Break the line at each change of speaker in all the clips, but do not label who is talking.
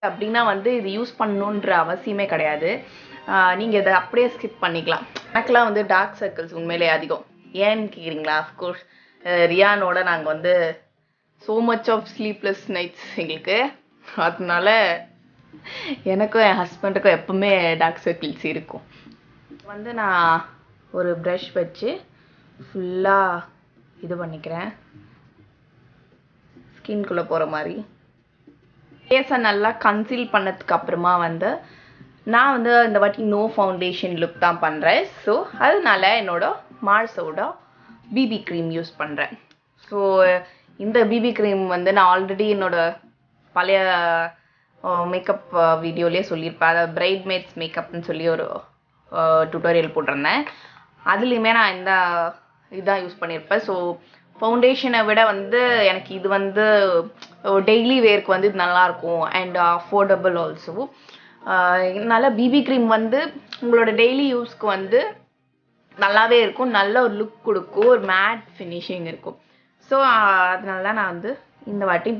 அப்படின்னா வந்து இது யூஸ் பண்ணணுன்ற அவசியமே கிடையாது. நீங்கள் இதை அப்படியே ஸ்கிப் பண்ணிக்கலாம். எனக்குலாம் வந்து டார்க் சர்க்கிள்ஸ் உண்மையிலே அதிகம். ஏன்னு கேட்குறீங்களா? அஃப்கோர்ஸ் ரியானோட நாங்கள் வந்து so much of sleepless nights எங்களுக்கு. அதனால எனக்கும் என் ஹஸ்பண்டுக்கும் எப்பவுமே டார்க் சர்க்கிள்ஸ் இருக்கும். வந்து நான் ஒரு ப்ரஷ் வச்சு ஃபுல்லாக இது பண்ணிக்கிறேன், ஸ்கின்குள்ளே போகிற மாதிரி. ஃபேஸை நல்லா கன்சீல் பண்ணதுக்கு அப்புறமா வந்து நான் வந்து இந்த வாட்டி நோ ஃபவுண்டேஷன் லுக் தான் பண்ணுறேன். ஸோ அதனால என்னோட மார்ஸோட பிபி க்ரீம் யூஸ் பண்ணுறேன். ஸோ இந்த பிபி க்ரீம் வந்து நான் ஆல்ரெடி என்னோட பழைய மேக்கப் வீடியோலேயே சொல்லியிருப்பேன். அதாவது பிரைட் மேட்ஸ் மேக்கப்னு சொல்லி ஒரு டுட்டோரியல் போட்டிருந்தேன். அதுலேயுமே நான் இந்த இதுதான் யூஸ் பண்ணியிருப்பேன். ஸோ ஃபவுண்டேஷனை விட வந்து எனக்கு இது வந்து டெய்லி வேர்க்கு வந்து இது நல்லாயிருக்கும் அண்ட் அஃபோர்டபுள் ஆல்சோ. இதனால பிபி க்ரீம் வந்து உங்களோட டெய்லி யூஸ்க்கு வந்து நல்லாவே இருக்கும், நல்ல ஒரு லுக் கொடுக்கும், ஒரு மேட் ஃபினிஷிங் இருக்கும். ஸோ அதனால தான் நான் வந்து இந்த வாட்டி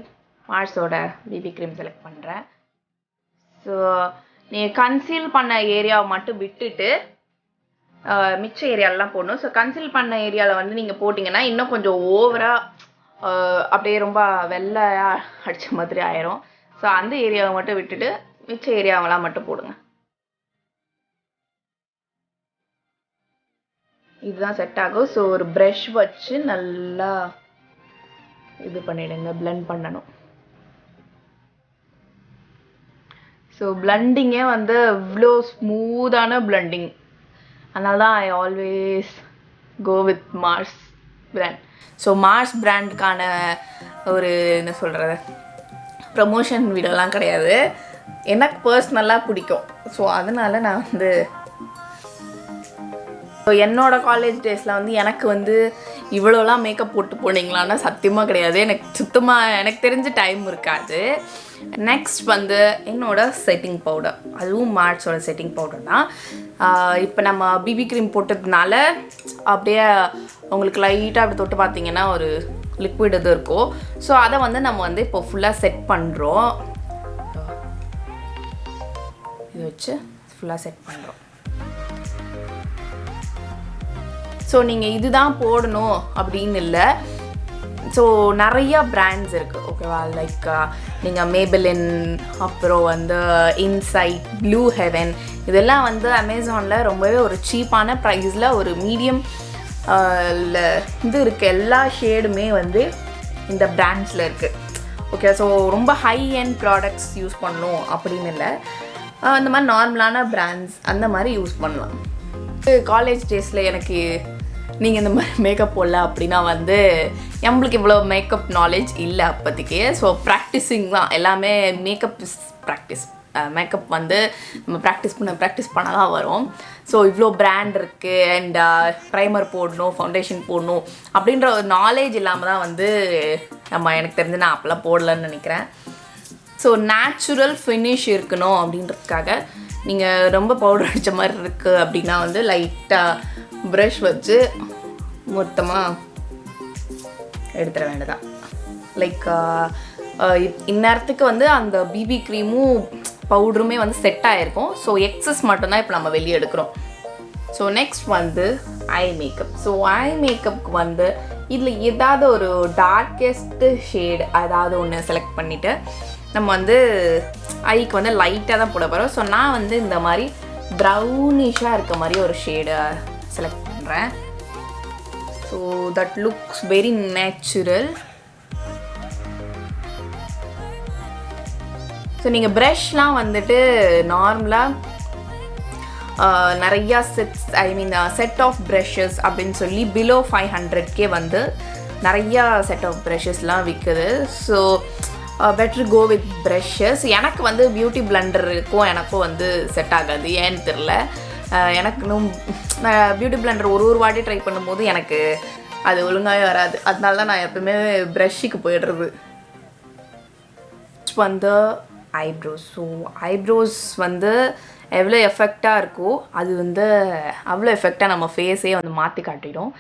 மார்ஸோட பிபி க்ரீம் செலக்ட் பண்ணுறேன். ஸோ நீங்கள் கன்சீல் பண்ண ஏரியாவை மட்டும் விட்டுட்டு மிச்ச ஏரியாலெலாம் போடணும். ஸோ கன்சீல் பண்ண ஏரியாவில் வந்து நீங்கள் போட்டிங்கன்னா இன்னும் கொஞ்சம் ஓவராக அப்படியே ரொம்ப வெள்ளையாக அடித்த மாதிரி ஆயிரும். ஸோ அந்த ஏரியாவை மட்டும் விட்டுட்டு மிச்ச ஏரியாவெல்லாம் மட்டும் போடுங்க. இதுதான் செட் ஆகும். ஸோ ஒரு ப்ரஷ் வச்சு நல்லா இது பண்ணிடுங்க, பிளெண்ட் பண்ணணும். ஸோ பிளண்டிங்கே வந்து இவ்வளோ ஸ்மூத்தான பிளண்டிங். அதனால தான் I always go with Mars brand. So Mars பிராண்டுக்கான ஒரு என்ன சொல்கிறது ப்ரமோஷன் வீடியோலாம் கிடையாது, எனக்கு பர்சனலாக பிடிக்கும். ஸோ அதனால நான் வந்து என்னோட காலேஜ் டேஸில் வந்து எனக்கு வந்து இவ்வளோலாம் மேக்கப் போட்டு போனீங்களான்னா சத்தியமாக கிடையாது. எனக்கு தெரிஞ்ச டைம் இருக்காது. நெக்ஸ்ட் வந்து என்னோட செட்டிங் பவுடர், அதுவும் மார்ஸோட செட்டிங் பவுடர் தான். இப்போ நம்ம பிபி க்ரீம் போட்டதுனால அப்படியே உங்களுக்கு லைட்டாக அப்படி தொட்டு பார்த்தீங்கன்னா ஒரு லிக்விட் இது இருக்கும். ஸோ அதை வந்து நம்ம வந்து இப்போ ஃபுல்லாக செட் பண்ணுறோம். இது வச்சு ஃபுல்லாக செட் பண்ணுறோம். ஸோ நீங்கள் இதுதான் போடணும் அப்படின்னு இல்லை. ஸோ நிறையா பிராண்ட்ஸ் இருக்குது, ஓகேவா? லைக் நீங்கள் மேபெலின், அப்புறம் வந்து இன்சைட், ப்ளூ ஹெவன், இதெல்லாம் வந்து அமேசானில் ரொம்பவே ஒரு சீப்பான ப்ரைஸில் ஒரு மீடியம் இது இருக்குது. எல்லா ஷேடுமே வந்து இந்த பிராண்ட்ஸில் இருக்குது, ஓகே? ஸோ ரொம்ப ஹை எண்ட் ப்ராடக்ட்ஸ் யூஸ் பண்ணணும் அப்படின்னு இல்லை, அந்த மாதிரி நார்மலான பிராண்ட்ஸ் அந்த மாதிரி யூஸ் பண்ணலாம். காலேஜ் டேஸில் எனக்கு நீங்கள் இந்த மாதிரி மேக்கப் போடல அப்படின்னா வந்து நம்மளுக்கு இவ்வளோ மேக்கப் நாலேஜ் இல்லை அப்போதைக்கு. ஸோ ப்ராக்டிஸிங் தான் எல்லாமே. Makeup is practice. மேக்கப் வந்து நம்ம ப்ராக்டிஸ் பண்ண தான் வரும். ஸோ இவ்வளோ பிராண்ட் இருக்குது அண்ட் ப்ரைமர் போடணும், ஃபவுண்டேஷன் போடணும் அப்படின்ற ஒரு நாலேஜ் இல்லாமல் தான் வந்து எனக்கு தெரிஞ்சு நான் அப்போல்லாம் போடலன்னு நினைக்கிறேன். ஸோ நேச்சுரல் ஃபினிஷ் இருக்கணும் அப்படின்றதுக்காக நீங்கள் ரொம்ப பவுடர் அடித்த மாதிரி இருக்குது அப்படின்னா வந்து லைட்டாக ப்ரஷ் வச்சு மொத்தமாக எடுத்துட வேண்டியதான். லைக் இந்நேரத்துக்கு வந்து அந்த பிபி க்ரீமும் பவுடருமே வந்து செட் ஆகிருக்கும். ஸோ எக்ஸஸ் மட்டும்தான் இப்போ நம்ம வெளியே எடுக்கிறோம். ஸோ நெக்ஸ்ட் வந்து ஐ மேக்கப். ஸோ ஐ மேக்கப்புக்கு வந்து இதில் ஏதாவது ஒரு டார்க்கெஸ்ட்டு ஷேடு ஏதாவது ஒன்று செலக்ட் பண்ணிவிட்டு நம்ம வந்து ஐக்கு வந்து லைட்டாக தான் போட போகிறோம். ஸோ நான் வந்து இந்த மாதிரி ப்ரௌனிஷாக இருக்க மாதிரி ஒரு ஷேடை செலக்ட் பண்ணுறேன். So that looks very natural. So நீங்கள் ப்ரஷ்லாம் வந்துட்டு நார்மலாக நிறையா செட் ஆஃப் ப்ரஷஸ் அப்படின்னு சொல்லி பிலோ 500K வந்து நிறையா செட் ஆஃப் ப்ரஷஸ்லாம் விற்குது. So better go with brushes. எனக்கு வந்து பியூட்டி பிளெண்டருக்கும் எனக்கும் வந்து செட் ஆகாது, ஏன்னு தெரில. எனக்கு இன்னும் பியூட்டி பிளெண்டர் ஒரு வாட்டி ட்ரை பண்ணும்போது எனக்கு அது ஒழுங்காகவே வராது. அதனால தான் நான் எப்பவுமே ப்ரஷ்ஷுக்கு போயிடுறது. வந்து ஐப்ரோஸ். ஸோ ஐப்ரோஸ் வந்து எவ்வளோ எஃபெக்டாக இருக்கோ அது வந்து அவ்வளோ எஃபெக்டாக நம்ம ஃபேஸே வந்து மாற்றி காட்டிடும்.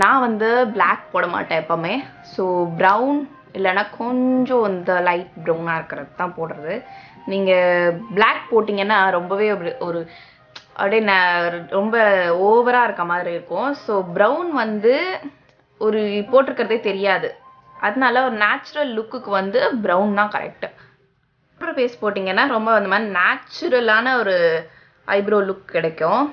நான் வந்து பிளாக் போட மாட்டேன் எப்போவுமே. ஸோ ப்ரௌன் இல்லைன்னா கொஞ்சம் இந்த லைட் ப்ரௌனாக இருக்கிறது தான் போடுறது. நீங்கள் பிளாக் போட்டிங்கன்னா ரொம்பவே ஒரு அப்படியே ரொம்ப ஓவராக இருக்க மாதிரி இருக்கும். ஸோ ப்ரௌன் வந்து ஒரு போட்டிருக்கிறதே தெரியாது. அதனால ஒரு நேச்சுரல் லுக்குக்கு வந்து ப்ரௌன் தான் கரெக்டு. பவுடர் பேஸ் போட்டிங்கன்னா ரொம்ப அந்த மாதிரி நேச்சுரலான ஒரு ஐப்ரோ லுக் கிடைக்கும்.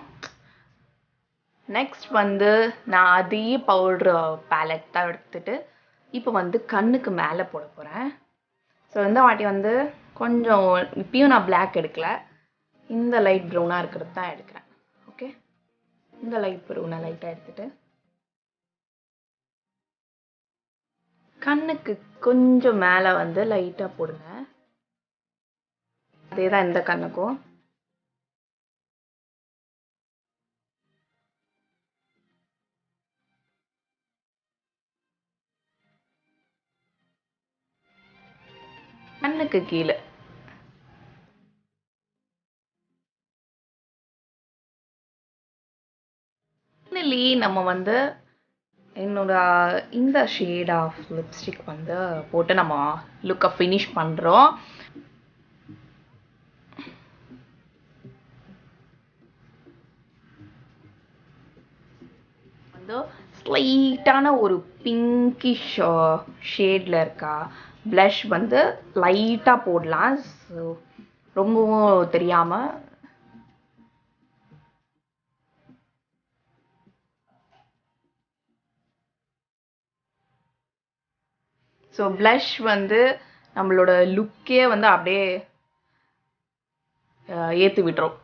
நெக்ஸ்ட் வந்து நான் அதே பவுட்ரு பேலட் தான் எடுத்துட்டு இப்போ வந்து கண்ணுக்கு மேலே போட போகிறேன். ஸோ இந்த வாட்டி வந்து கொஞ்சம் இப்பயும் நான் பிளாக் எடுக்கல, இந்த லைட் ப்ரௌனாக இருக்கிறது தான் எடுக்கிறேன். ஓகே, இந்த லைட் ப்ரௌனாக லைட்டாக எடுத்துட்டு கண்ணுக்கு கொஞ்சம் மேலே வந்து லைட்டாக போடுங்க. அதே தான் இந்த கண்ணுக்கும். கண்ணுக்கு கீழே ஃபைனலி நம்ம வந்து என்னோட இந்த ஷேட் ஆஃப் லிப்ஸ்டிக் வந்து போட்டு நம்ம லுக்கை ஃபினிஷ் பண்ணுறோம். வந்து ஸ்லைட்டான ஒரு பிங்கிஷ் ஷேடில் இருக்கா ப்ளஷ் வந்து லைட்டாக போடலாம். ஸோ ரொம்பவும் தெரியாமல். ஸோ ப்ளஷ் வந்து நம்மளோட லுக்கே வந்து அப்படியே ஏற்றி விட்டுரும்.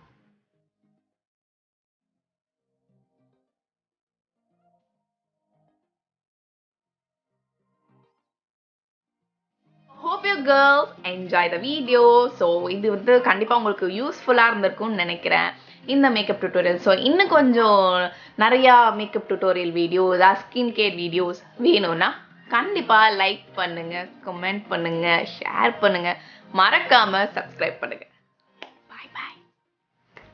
Hope you girls enjoy the video. So இது வந்து கண்டிப்பாக உங்களுக்கு யூஸ்ஃபுல்லாக இருந்திருக்கும்னு நினைக்கிறேன் இந்த மேக்கப் டியூட்டோரியல். ஸோ இன்னும் கொஞ்சம் நிறையா makeup tutorial videos, skin care videos வேணும்னா கண்டிப்பாக லைக் பண்ணுங்கள், கமெண்ட் பண்ணுங்கள், ஷேர் பண்ணுங்கள், மறக்காமல் சப்ஸ்கிரைப் பண்ணுங்கள்.